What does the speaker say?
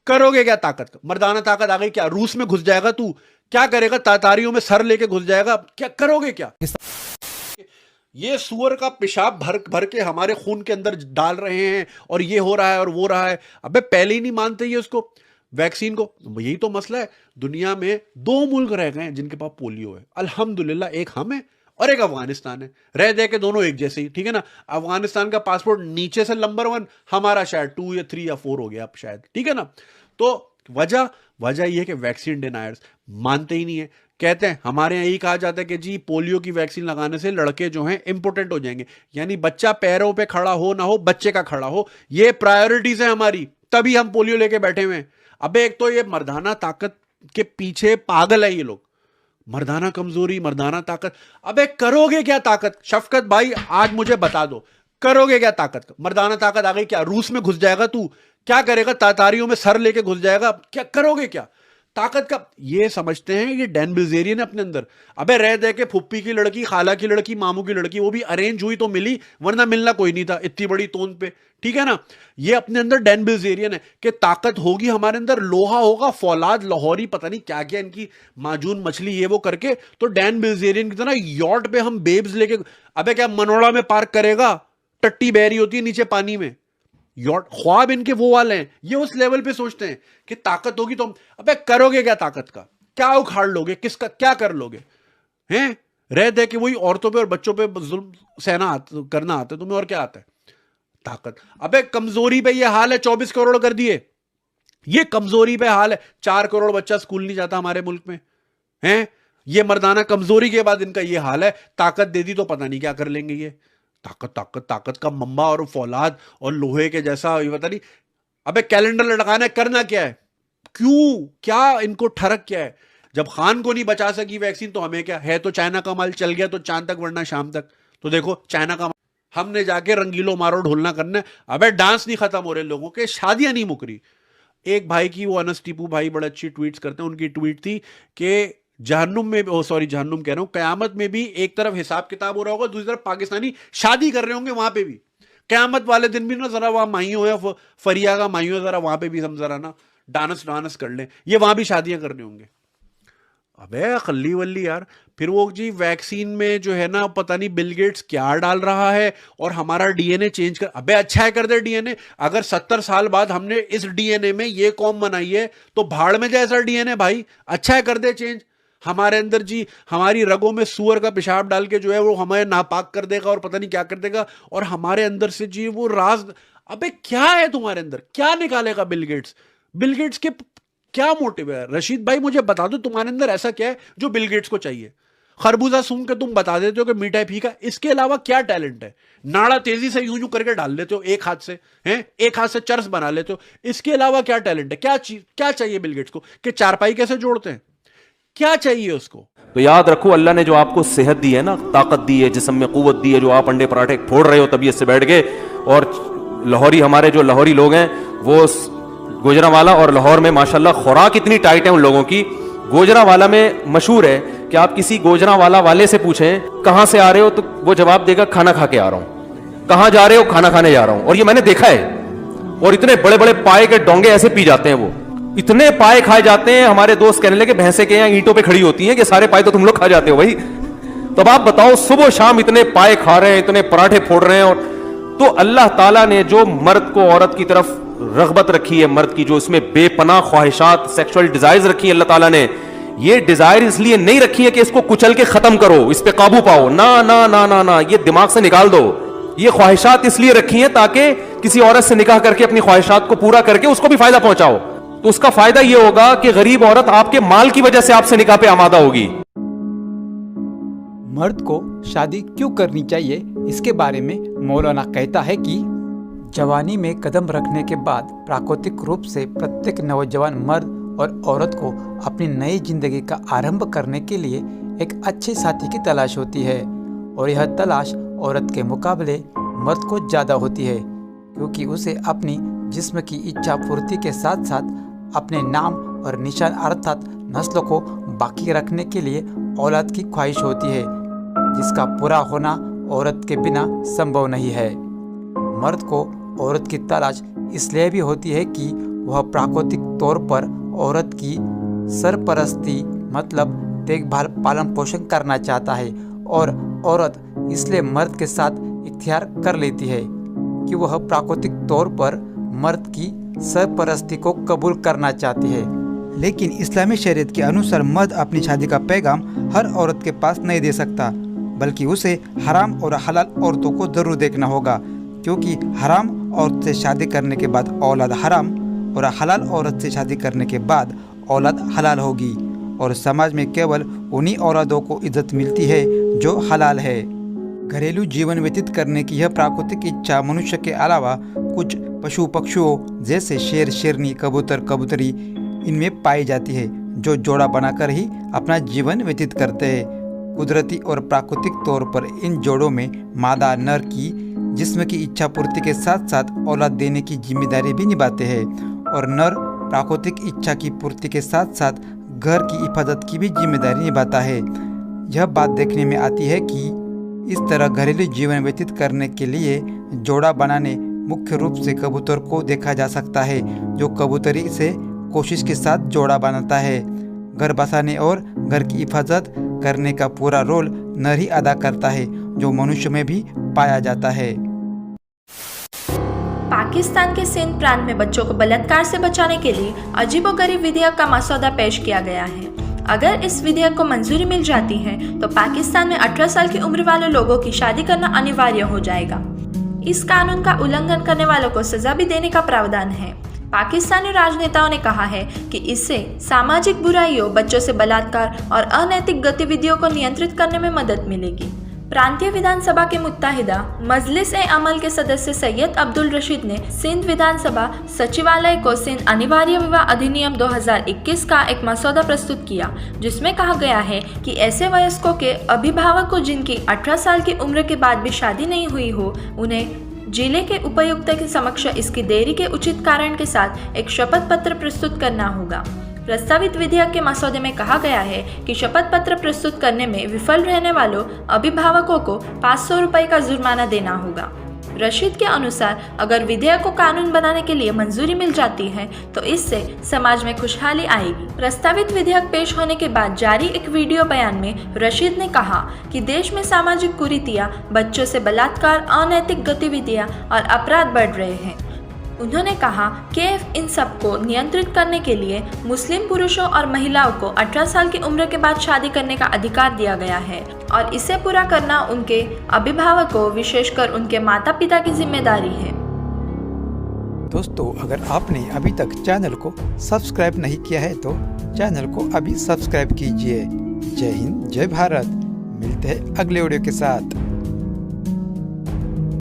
करोगे क्या ताकत का? मर्दाना ताकत आ गई क्या? रूस में घुस जाएगा तू? क्या करेगा? तातारियों में सर लेके घुस जाएगा? क्या करोगे क्या? ये सुअर का पेशाब भर भर के हमारे खून के अंदर डाल रहे हैं और ये हो रहा है और वो रहा है। अबे पहले ही नहीं मानते ये उसको, वैक्सीन को। यही तो मसला है। दुनिया में 2 मुल्क रह गए हैं जिनके पास पोलियो है, अल्हम्दुलिल्लाह। एक हम है और एक अफगानिस्तान है। रह दे के दोनों एक जैसे ही, ठीक है ना। अफगानिस्तान का पासपोर्ट नीचे से नंबर 1, हमारा शायद 2 या 3 या 4 हो गया अब शायद, ठीक है ना। तो वजह यह है कि वैक्सीन डिनायर्स मानते ही नहीं है। कहते हैं, हमारे यहाँ यही कहा जाता है कि जी पोलियो की वैक्सीन लगाने से लड़के जो हैं इंपोर्टेंट हो जाएंगे। यानी बच्चा पैरों पे खड़ा हो ना हो, बच्चे का खड़ा हो, ये प्रायोरिटीज है हमारी, तभी हम पोलियो लेके बैठे हुए हैं। अबे एक तो ये मर्दाना ताकत के पीछे पागल है ये लोग। मर्दाना कमजोरी, मर्दाना ताकत। अबे करोगे क्या ताकत? शफकत भाई आज मुझे बता दो, करोगे क्या ताकत का? मर्दाना ताकत आ गई क्या? रूस में घुस जाएगा तू? क्या करेगा? तातारियों में सर लेके घुस जाएगा? क्या करोगे क्या ताकत का? ये समझते हैं ये डैन बिल्जेरियन है अपने अंदर। अबे रह दे के फुप्पी की लड़की, खाला की लड़की, मामू की लड़की, वो भी अरेंज हुई तो मिली, वरना मिलना कोई नहीं था इतनी बड़ी तोंद पे, ठीक है ना। ये अपने अंदर डैन बिल्जेरियन है कि ताकत होगी हमारे अंदर, लोहा होगा, फौलाद, लाहौरी, पता नहीं क्या क्या इनकी माजून मछली ये वो करके, तो डैन बिल्जेरियन की तरह यॉट पे हम बेब्स लेके। अबे क्या मनोड़ा में पार्क करेगा? टट्टी बहरी होती है नीचे पानी में। यॉट ख्वाब इनके वो वाले हैं, ये उस लेवल पे सोचते हैं कि ताकत होगी तो अबे करोगे क्या ताकत का? क्या उखाड़ लोगे? किसका क्या कर लोगे? हैं रह दे कि वही औरतों पे और बच्चों पे जुल्म सहना करना आता है तुम्हें, और क्या आता है? ताकत। अबे कमजोरी पे ये हाल है, 24 करोड़ कर दिए, ये कमजोरी पे हाल है। 4 करोड़ बच्चा स्कूल नहीं जाता हमारे मुल्क में, हैं? ये मर्दाना कमजोरी के बाद इनका ये हाल है। ताकत दे दी तो पता नहीं क्या कर लेंगे ये। ताकत ताकत ताकत का मम्मा और फौलाद और लोहे के जैसा, ये पता नहीं। अबे कैलेंडर लटकाना है, करना क्या है? क्यों? क्या इनको ठरक क्या है? जब खान को नहीं बचा सकी वैक्सीन तो हमें क्या है? तो चाइना का माल चल गया तो चांद तक, वरना शाम तक। तो देखो चाइना का, हमने जाके रंगीलो मारो ढोलना करना है। अबे डांस नहीं खत्म हो रहे लोगों के, शादियां नहीं मुक रही। एक भाई की, वो अनस टीपू भाई बड़े अच्छी ट्वीट्स करते हैं, उनकी ट्वीट थी कि जहन्नुम में, ओ सॉरी जहन्नुम कह रहा हूं, कयामत में भी एक तरफ हिसाब किताब हो रहा होगा, दूसरी तरफ पाकिस्तानी शादी कर रहे होंगे वहां पे भी। कयामत वाले दिन भी ना जरा वहां माइयों या फरिया का माइयों, जरा वहां पे भी हम जरा ना डांस डांस कर लें, ये वहां भी शादियां करने होंगे। अबे अकल्ली वल्ली यार। फिर वो जी वैक्सीन में जो है ना, पता नहीं बिल गेट्स क्या डाल रहा है और हमारा डीएनए चेंज कर। अबे अच्छा है कर दे डीएनए। अगर 70 साल बाद हमने इस डीएनए में ये कौम बनाई है तो भाड़ में जैसा डीएनए भाई, अच्छा है कर दे चेंज। हमारे अंदर जी, हमारी रगों में सुअर का पेशाब डाल के जो है वो हमें नापाक कर देगा और पता नहीं क्या कर देगा, और हमारे अंदर से जी वो राज। अबे क्या है तुम्हारे अंदर? क्या निकालेगा बिल गेट्स? बिल गेट्स के क्या मोटिव है? रशीद भाई मुझे बता दो, तुम्हारे अंदर ऐसा क्या है जो बिल गेट्स को चाहिए? खरबूजा सूंघ के तुम बता देते हो कि मीठा है फीका, इसके अलावा क्या टैलेंट है? नाड़ा तेजी से यूं यूं करके डाल लेते हो एक हाथ से, हैं? एक हाथ से चर्स बना लेते हो, इसके अलावा क्या टैलेंट है? क्या चीज, क्या चाहिए बिल गेट्स को? कि चारपाई कैसे जोड़ते हैं? क्या चाहिए उसको? तो याद रखो, अल्लाह ने जो आपको सेहत दी है ना, ताकत दी है, जिस्म में कुव्वत दी है, जो आप अंडे पराठे फोड़ रहे हो तबीयत से बैठ के, और लाहौरी, हमारे जो लाहौरी लोग हैं वो गुजरांवाला और लाहौर में माशाल्लाह खुराक इतनी टाइट है उन लोगों की। गुजरांवाला में मशहूर है कि आप किसी गुजरांवाला वाले से पूछें कहां से आ रहे हो, तो वो जवाब देगा खाना खा के आ रहा हूं। कहां जा रहे हो? खाना खाने जा रहा हूं। और ये मैंने देखा है। और इतने बड़े बड़े पाए के डोंगे ऐसे पी जाते हैं, वो इतने पाए खाए जाते हैं। हमारे दोस्त कहने लगे भैंसे के यहाँ ईंटों पे खड़ी होती हैं कि सारे पाए तो तुम लोग खा जाते हो भाई। तो अब आप बताओ, सुबह शाम इतने पाए खा रहे हैं, इतने पराठे फोड़ रहे हैं। और तो अल्लाह ताला ने जो मर्द को औरत की तरफ रगबत रखी है, मर्द की जो इसमें बेपनाह ख्वाहिशात, सेक्सुअल डिजायर्स रखी है, अल्लाह ताला ने ये डिजायर इसलिए नहीं रखी है कि इसको कुचल के खत्म करो, इस पे काबू पाओ। ना ना ना ना ना, ये दिमाग से निकाल दो। ये ख्वाहिशात इसलिए रखी हैं ताकि किसी औरत से निकाह करके अपनी ख्वाहिशात को पूरा करके उसको भी फायदा पहुंचाओ। तो उसका फायदा यह होगा कि गरीब औरत आपके माल की वजह से आपसे निकाह पे आमादा होगी। मर्द को शादी क्यों करनी चाहिए, इसके बारे में मौलाना कहता है कि जवानी में कदम रखने के बाद प्राकृतिक रूप से प्रत्येक नौजवान मर्द और औरत को अपनी नई जिंदगी का आरंभ करने के लिए एक अच्छे साथी की तलाश होती है, और यह तलाश औरत के मुकाबले मर्द को ज़्यादा होती है, क्योंकि उसे अपनी जिस्म की इच्छा पूर्ति के साथ साथ अपने नाम और निशान अर्थात नस्ल को बाकी रखने के लिए औलाद की ख्वाहिश होती है, जिसका पूरा होना औरत के बिना संभव नहीं है। मर्द को औरत की तलाश इसलिए भी होती है कि वह प्राकृतिक तौर पर औरत की सरपरस्ती मतलब देखभाल पालन पोषण करना चाहता है और औरत इसलिए मर्द के साथ इख्तियार कर लेती है कि वह प्राकृतिक तौर पर मर्द की सरपरस्ती को कबूल करना चाहती है। लेकिन इस्लामी शरीयत के अनुसार मर्द अपनी शादी का पैगाम हर औरत के पास नहीं दे सकता, बल्कि उसे हराम और हलाल औरतों को जरूर देखना होगा, क्योंकि हराम औरत से शादी करने के बाद औलाद हराम और हलाल औरत से शादी करने के बाद औलाद हलाल होगी और समाज में केवल उन्हीं औलादों को इज्जत मिलती है जो हलाल है। घरेलू जीवन व्यतीत करने की यह प्राकृतिक इच्छा मनुष्य के अलावा कुछ पशु पक्षियों जैसे शेर, शेरनी, कबूतर, कबूतरी इनमें पाई जाती है, जो जोड़ा बनाकर ही अपना जीवन व्यतीत करते हैं। कुदरती और प्राकृतिक तौर पर इन जोड़ों में मादा नर की जिस्म की इच्छा पूर्ति के साथ साथ औलाद देने की जिम्मेदारी भी निभाते हैं और नर प्राकृतिक इच्छा की पूर्ति के साथ साथ घर की हिफाजत की भी जिम्मेदारी निभाता है। यह बात देखने में आती है कि इस तरह घरेलू जीवन व्यतीत करने के लिए जोड़ा बनाने मुख्य रूप से कबूतर को देखा जा सकता है, जो कबूतरी से कोशिश के साथ जोड़ा बनाता है। घर बसाने और घर की हिफाजत करने का पूरा रोल नर ही अदा करता है, जो मनुष्य में भी पाया जाता है। पाकिस्तान के सिंध प्रांत में बच्चों को बलात्कार से बचाने के लिए अजीबोगरीब विधेयक का मसौदा पेश किया गया है। अगर इस विधेयक को मंजूरी मिल जाती है तो पाकिस्तान में 18 साल की उम्र वाले लोगों की शादी करना अनिवार्य हो जाएगा। इस कानून का उल्लंघन करने वालों को सजा भी देने का प्रावधान है। पाकिस्तानी राजनेताओं ने कहा है कि इससे सामाजिक बुराइयों, बच्चों से बलात्कार और अनैतिक गतिविधियों को नियंत्रित करने में मदद मिलेगी। प्रांतीय विधानसभा के मुत्ताहिदा मजलिस-ए-अमल के सदस्य सैयद अब्दुल रशीद ने सिंध विधानसभा सचिवालय को सिंध अनिवार्य विवाह अधिनियम 2021 का एक मसौदा प्रस्तुत किया, जिसमें कहा गया है कि ऐसे वयस्कों के अभिभावक को जिनकी 18 साल की उम्र के बाद भी शादी नहीं हुई हो, उन्हें जिले के उपायुक्त के समक्ष इसकी देरी के उचित कारण के साथ एक शपथ पत्र प्रस्तुत करना होगा। प्रस्तावित विधेयक के मसौदे में कहा गया है कि शपथ पत्र प्रस्तुत करने में विफल रहने वालों अभिभावकों को 500 रुपये का जुर्माना देना होगा। रशीद के अनुसार अगर विधेयक को कानून बनाने के लिए मंजूरी मिल जाती है तो इससे समाज में खुशहाली आएगी। प्रस्तावित विधेयक पेश होने के बाद जारी एक वीडियो बयान में रशीद ने कहा कि देश में सामाजिक कुरीतियां, बच्चों से बलात्कार, अनैतिक गतिविधियां और अपराध बढ़ रहे हैं। उन्होंने कहा कि इन सब को नियंत्रित करने के लिए मुस्लिम पुरुषों और महिलाओं को 18 साल की उम्र के बाद शादी करने का अधिकार दिया गया है और इसे पूरा करना उनके अभिभावकों, विशेषकर उनके माता पिता की जिम्मेदारी है। दोस्तों, अगर आपने अभी तक चैनल को सब्सक्राइब नहीं किया है तो चैनल को अभी सब्सक्राइब कीजिए। जय हिंद, जय भारत। मिलते हैं अगले वीडियो के साथ।